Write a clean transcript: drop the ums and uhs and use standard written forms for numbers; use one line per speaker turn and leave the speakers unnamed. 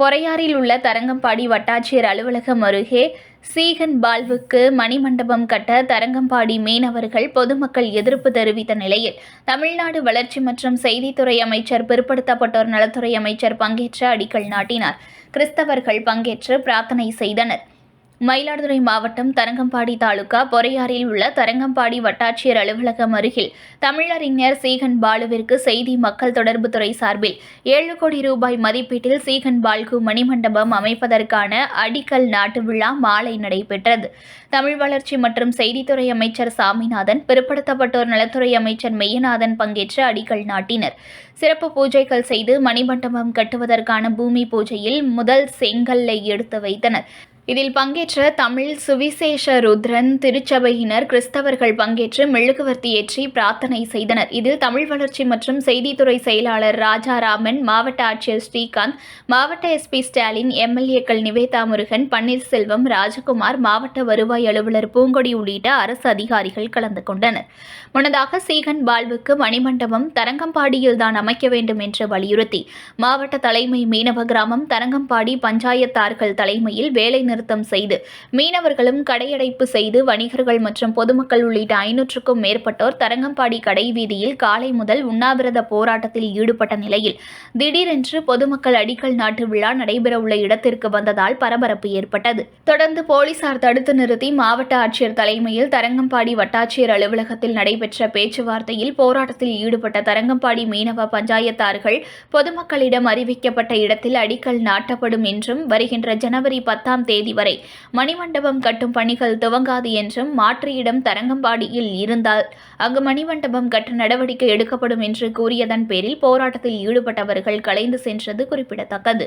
பொறையாறில் உள்ள தரங்கம்பாடி வட்டாட்சியர் அலுவலகம் அருகே சீகன் பால்வுக்கு மணிமண்டபம் கட்ட தரங்கம்பாடி மீனவர்கள் பொதுமக்கள் எதிர்ப்பு தெரிவித்த நிலையில் தமிழ்நாடு வளர்ச்சி மற்றும் செய்தித்துறை அமைச்சர், பிற்படுத்தப்பட்டோர் நலத்துறை அமைச்சர் பங்கேற்று அடிக்கல் நாட்டினார். கிறிஸ்தவர்கள் பங்கேற்று பிரார்த்தனை செய்தனர். மயிலாடுதுறை மாவட்டம் தரங்கம்பாடி தாலுகா பொறையாறில் உள்ள தரங்கம்பாடி வட்டாட்சியர் அலுவலகம் அருகில் தமிழறிஞர் சீகன் பாலுவிற்கு செய்தி மக்கள் தொடர்பு துறை சார்பில் 7 கோடி ரூபாய் மதிப்பீட்டில் சீகன் பால்கு மணிமண்டபம் அமைப்பதற்கான அடிக்கல் நாட்டு விழா மாலை நடைபெற்றது. தமிழ் வளர்ச்சி மற்றும் செய்தித்துறை அமைச்சர் சாமிநாதன், பிற்படுத்தப்பட்டோர் நலத்துறை அமைச்சர் மெய்யநாதன் பங்கேற்று அடிக்கல் நாட்டினர். சிறப்பு பூஜைகள் செய்து மணிமண்டபம் கட்டுவதற்கான பூமி பூஜையில் முதல் செங்கல்லை எடுத்து வைத்தனர். இதில் பங்கேற்ற தமிழ் சுவிசேஷ ருத்ரன் திருச்சபையினர், கிறிஸ்தவர்கள் பங்கேற்று மெழுகுவர்த்தி ஏற்றி பிரார்த்தனை செய்தனர். இதில் தமிழ் வளர்ச்சி மற்றும் செய்தித்துறை செயலாளர் ராஜாராமன், மாவட்ட ஆட்சியர் ஸ்ரீகாந்த், மாவட்ட எஸ்பி ஸ்டாலின், எம்எல்ஏக்கள் நிவேதா முருகன், பன்னீர்செல்வம், ராஜகுமார், மாவட்ட வருவாய் அலுவலர் பூங்கொடி உள்ளிட்ட அரசு அதிகாரிகள் கலந்து கொண்டனர். முன்னதாக சீகன் பால்வுக்கு மணிமண்டபம் தரங்கம்பாடியில் தான் அமைக்க வேண்டும் என்று வலியுறுத்தி மாவட்ட தலைமை மீனவ கிராமம் தரங்கம்பாடி பஞ்சாயத்தார்கள் தலைமையில் வேலை நிறுத்தம் செய்து மீனவர்களும் கடையடைப்பு செய்து வணிகர்கள் மற்றும் பொதுமக்கள் உள்ளிட்ட 500க்கும் மேற்பட்டோர் தரங்கம்பாடி கடை வீதியில் காலை முதல் உண்ணாவிரத போராட்டத்தில் ஈடுபட்ட நிலையில் திடீரென்று பொதுமக்கள் அடிக்கல் நாட்டு விழா நடைபெறவுள்ள இடத்திற்கு வந்ததால் பரபரப்பு ஏற்பட்டது. தொடர்ந்து போலீசார் தடுத்து நிறுத்தி மாவட்ட ஆட்சியர் தலைமையில் தரங்கம்பாடி வட்டாட்சியர் அலுவலகத்தில் நடைபெற்ற பேச்சுவார்த்தையில் போராட்டத்தில் ஈடுபட்ட தரங்கம்பாடி மீனவ பஞ்சாயத்தார்கள் பொதுமக்களிடம் அறிவிக்கப்பட்ட இடத்தில் அடிக்கல் நாட்டப்படும் என்றும் வருகின்ற ஜனவரி 10ஆம் தேதி வரை மணிமண்டபம் கட்டும் பணிகள் துவங்காது என்றும், மாற்று இடம் தரங்கம்பாடியில் இருந்தால் அங்கு மணிமண்டபம் கட்ட நடவடிக்கை எடுக்கப்படும் என்று கூறியதன் பேரில் போராட்டத்தில் ஈடுபட்டவர்கள் கலைந்து சென்றது குறிப்பிடத்தக்கது.